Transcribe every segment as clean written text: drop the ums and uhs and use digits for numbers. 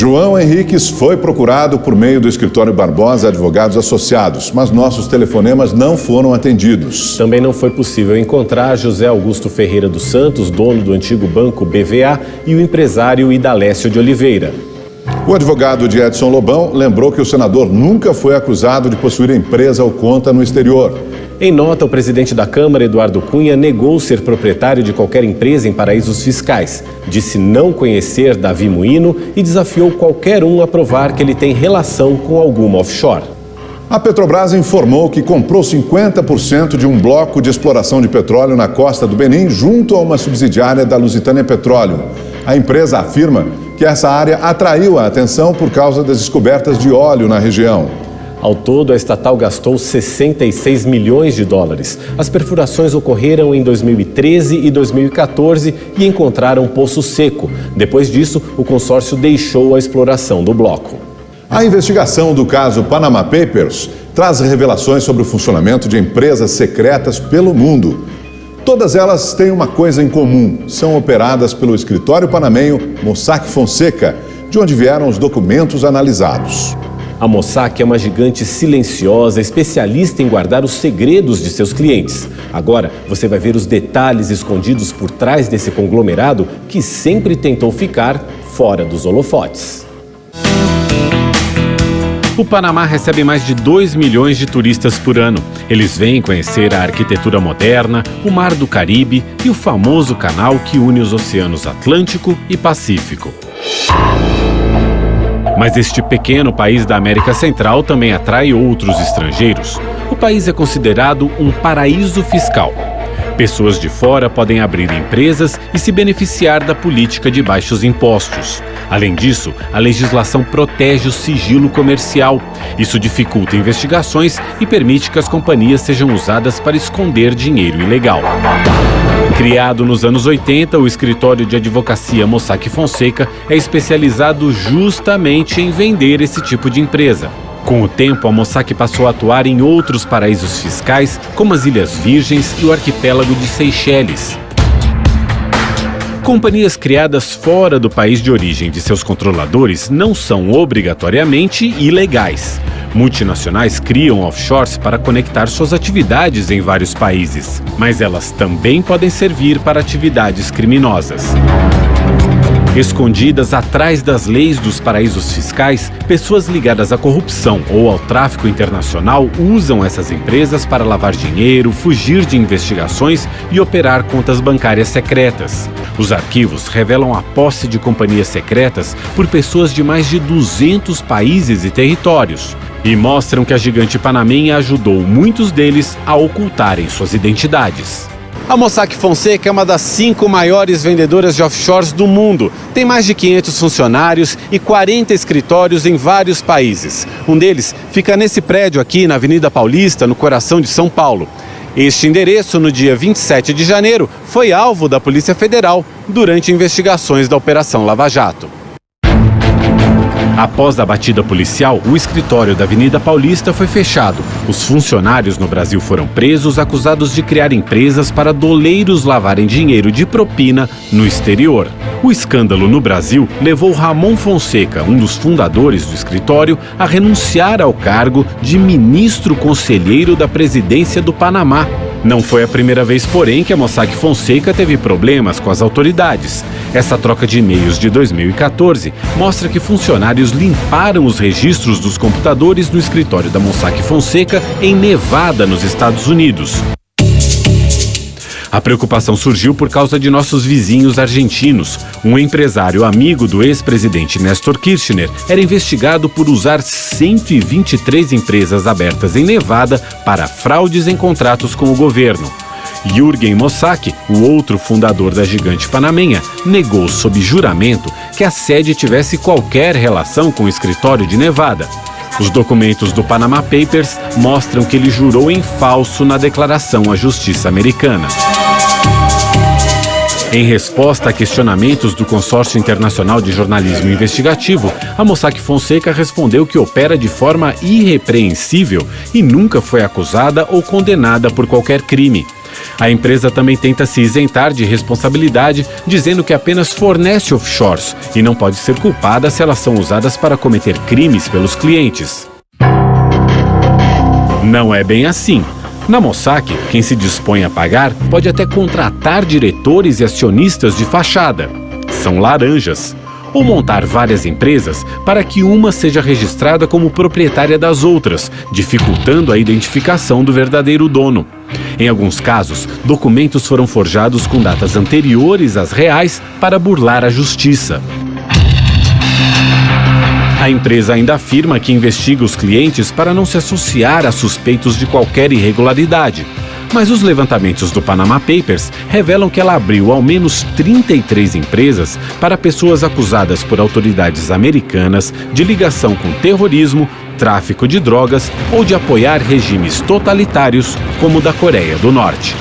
João Henriques foi procurado por meio do escritório Barbosa Advogados Associados, mas nossos telefonemas não foram atendidos. Também não foi possível encontrar José Augusto Ferreira dos Santos, dono do antigo banco BVA, e o empresário Idalécio de Oliveira. O advogado de Edson Lobão lembrou que o senador nunca foi acusado de possuir empresa ou conta no exterior. Em nota, o presidente da Câmara, Eduardo Cunha, negou ser proprietário de qualquer empresa em paraísos fiscais. Disse não conhecer Davi Moino e desafiou qualquer um a provar que ele tem relação com alguma offshore. A Petrobras informou que comprou 50% de um bloco de exploração de petróleo na costa do Benim, junto a uma subsidiária da Lusitânia Petróleo. A empresa afirma que essa área atraiu a atenção por causa das descobertas de óleo na região. Ao todo, a estatal gastou 66 milhões de dólares. As perfurações ocorreram em 2013 e 2014 e encontraram poço seco. Depois disso, o consórcio deixou a exploração do bloco. A investigação do caso Panama Papers traz revelações sobre o funcionamento de empresas secretas pelo mundo. Todas elas têm uma coisa em comum: são operadas pelo escritório panamenho Mossack Fonseca, de onde vieram os documentos analisados. A Mossack é uma gigante silenciosa, especialista em guardar os segredos de seus clientes. Agora, você vai ver os detalhes escondidos por trás desse conglomerado que sempre tentou ficar fora dos holofotes. O Panamá recebe mais de 2 milhões de turistas por ano. Eles vêm conhecer a arquitetura moderna, o Mar do Caribe e o famoso canal que une os oceanos Atlântico e Pacífico. Mas este pequeno país da América Central também atrai outros estrangeiros. O país é considerado um paraíso fiscal. Pessoas de fora podem abrir empresas e se beneficiar da política de baixos impostos. Além disso, a legislação protege o sigilo comercial. Isso dificulta investigações e permite que as companhias sejam usadas para esconder dinheiro ilegal. Criado nos anos 80, o escritório de advocacia Mossack Fonseca é especializado justamente em vender esse tipo de empresa. Com o tempo, a Mossack passou a atuar em outros paraísos fiscais, como as Ilhas Virgens e o arquipélago de Seychelles. Companhias criadas fora do país de origem de seus controladores não são obrigatoriamente ilegais. Multinacionais criam offshores para conectar suas atividades em vários países, mas elas também podem servir para atividades criminosas. Escondidas atrás das leis dos paraísos fiscais, pessoas ligadas à corrupção ou ao tráfico internacional usam essas empresas para lavar dinheiro, fugir de investigações e operar contas bancárias secretas. Os arquivos revelam a posse de companhias secretas por pessoas de mais de 200 países e territórios e mostram que a gigante panamenha ajudou muitos deles a ocultarem suas identidades. A Mossack Fonseca é uma das 5 maiores vendedoras de offshores do mundo. Tem mais de 500 funcionários e 40 escritórios em vários países. Um deles fica nesse prédio aqui na Avenida Paulista, no coração de São Paulo. Este endereço, no dia 27 de janeiro, foi alvo da Polícia Federal durante investigações da Operação Lava Jato. Após a batida policial, o escritório da Avenida Paulista foi fechado. Os funcionários no Brasil foram presos, acusados de criar empresas para doleiros lavarem dinheiro de propina no exterior. O escândalo no Brasil levou Ramon Fonseca, um dos fundadores do escritório, a renunciar ao cargo de ministro conselheiro da presidência do Panamá. Não foi a primeira vez, porém, que a Mossack Fonseca teve problemas com as autoridades. Essa troca de e-mails de 2014 mostra que funcionários limparam os registros dos computadores no escritório da Mossack Fonseca em Nevada, nos Estados Unidos. A preocupação surgiu por causa de nossos vizinhos argentinos. Um empresário amigo do ex-presidente Néstor Kirchner era investigado por usar 123 empresas abertas em Nevada para fraudes em contratos com o governo. Jürgen Mossack, o outro fundador da gigante panamenha, negou sob juramento que a sede tivesse qualquer relação com o escritório de Nevada. Os documentos do Panama Papers mostram que ele jurou em falso na declaração à Justiça americana. Em resposta a questionamentos do Consórcio Internacional de Jornalismo Investigativo, a Mossack Fonseca respondeu que opera de forma irrepreensível e nunca foi acusada ou condenada por qualquer crime. A empresa também tenta se isentar de responsabilidade, dizendo que apenas fornece offshores e não pode ser culpada se elas são usadas para cometer crimes pelos clientes. Não é bem assim. Na Mossack, quem se dispõe a pagar pode até contratar diretores e acionistas de fachada. São laranjas. Ou montar várias empresas para que uma seja registrada como proprietária das outras, dificultando a identificação do verdadeiro dono. Em alguns casos, documentos foram forjados com datas anteriores às reais para burlar a justiça. A empresa ainda afirma que investiga os clientes para não se associar a suspeitos de qualquer irregularidade. Mas os levantamentos do Panama Papers revelam que ela abriu ao menos 33 empresas para pessoas acusadas por autoridades americanas de ligação com terrorismo, tráfico de drogas ou de apoiar regimes totalitários como o da Coreia do Norte.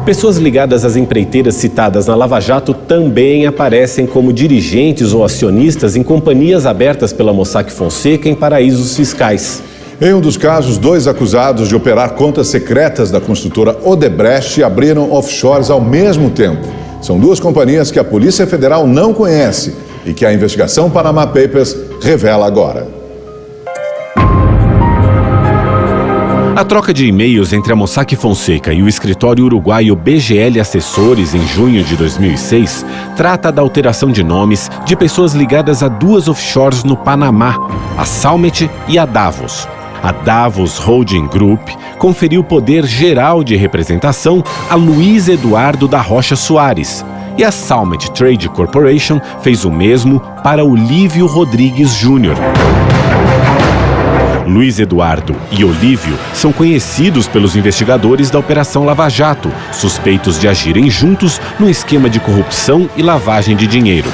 Pessoas ligadas às empreiteiras citadas na Lava Jato também aparecem como dirigentes ou acionistas em companhias abertas pela Mossack Fonseca em paraísos fiscais. Em um dos casos, 2 acusados de operar contas secretas da construtora Odebrecht abriram offshores ao mesmo tempo. São 2 companhias que a Polícia Federal não conhece e que a investigação Panama Papers revela agora. A troca de e-mails entre a Mossack Fonseca e o escritório uruguaio BGL Assessores em junho de 2006 trata da alteração de nomes de pessoas ligadas a 2 offshores no Panamá, a Salmet e a Davos. A Davos Holding Group conferiu poder geral de representação a Luiz Eduardo da Rocha Soares. E a Salmet Trade Corporation fez o mesmo para Olívio Rodrigues Júnior. Luiz Eduardo e Olívio são conhecidos pelos investigadores da Operação Lava Jato, suspeitos de agirem juntos no esquema de corrupção e lavagem de dinheiro.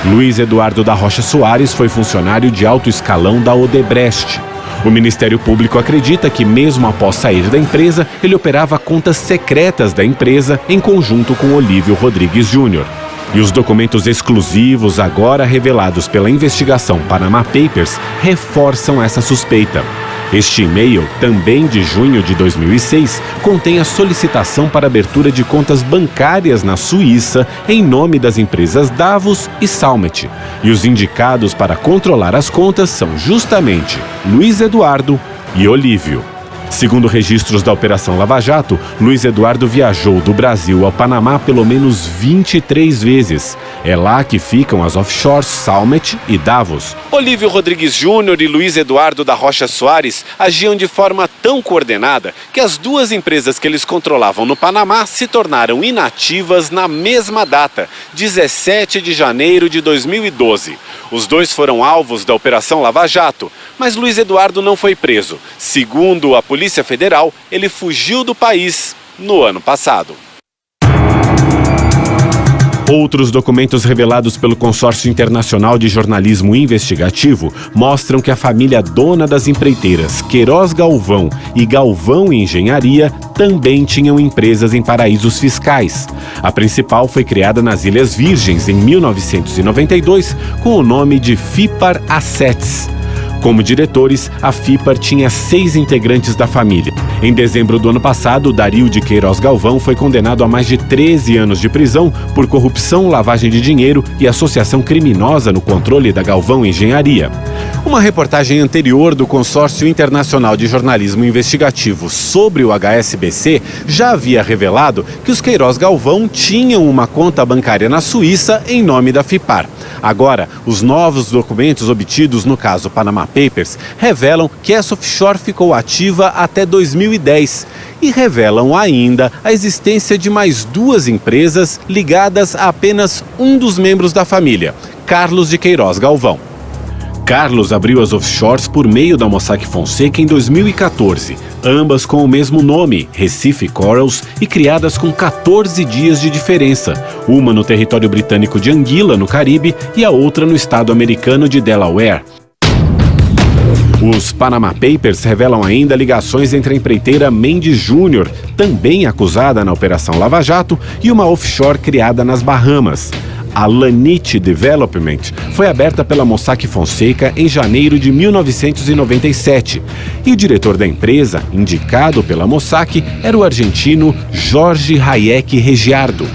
Luiz Eduardo da Rocha Soares foi funcionário de alto escalão da Odebrecht. O Ministério Público acredita que, mesmo após sair da empresa, ele operava contas secretas da empresa em conjunto com Olívio Rodrigues Júnior. E os documentos exclusivos agora revelados pela investigação Panama Papers reforçam essa suspeita. Este e-mail, também de junho de 2006, contém a solicitação para abertura de contas bancárias na Suíça em nome das empresas Davos e Salmet. E os indicados para controlar as contas são justamente Luiz Eduardo e Olívio. Segundo registros da Operação Lava Jato, Luiz Eduardo viajou do Brasil ao Panamá pelo menos 23 vezes. É lá que ficam as offshores Salmet e Davos. Olívio Rodrigues Júnior e Luiz Eduardo da Rocha Soares agiam de forma tão coordenada que as 2 empresas que eles controlavam no Panamá se tornaram inativas na mesma data, 17 de janeiro de 2012. Os 2 foram alvos da Operação Lava Jato, mas Luiz Eduardo não foi preso. Segundo a Polícia Federal, ele fugiu do país no ano passado. Outros documentos revelados pelo Consórcio Internacional de Jornalismo Investigativo mostram que a família dona das empreiteiras Queiroz Galvão e Galvão Engenharia também tinham empresas em paraísos fiscais. A principal foi criada nas Ilhas Virgens em 1992 com o nome de FIPAR Assets. Como diretores, a FIPAR tinha 6 integrantes da família. Em dezembro do ano passado, Dario de Queiroz Galvão foi condenado a mais de 13 anos de prisão por corrupção, lavagem de dinheiro e associação criminosa no controle da Galvão Engenharia. Uma reportagem anterior do Consórcio Internacional de Jornalismo Investigativo sobre o HSBC já havia revelado que os Queiroz Galvão tinham uma conta bancária na Suíça em nome da FIPAR. Agora, os novos documentos obtidos no caso Panama Papers revelam que essa offshore ficou ativa até 2010 e revelam ainda a existência de mais 2 empresas ligadas a apenas um dos membros da família, Carlos de Queiroz Galvão. Carlos abriu as offshores por meio da Mossack Fonseca em 2014, ambas com o mesmo nome, Recife Corals, e criadas com 14 dias de diferença, uma no território britânico de Anguila, no Caribe, e a outra no estado americano de Delaware. Os Panama Papers revelam ainda ligações entre a empreiteira Mendes Júnior, também acusada na Operação Lava Jato, e uma offshore criada nas Bahamas. a Lanite Development, foi aberta pela Mossack Fonseca em janeiro de 1997. E o diretor da empresa, indicado pela Mossack, era o argentino Jorge Hayek Regiardo.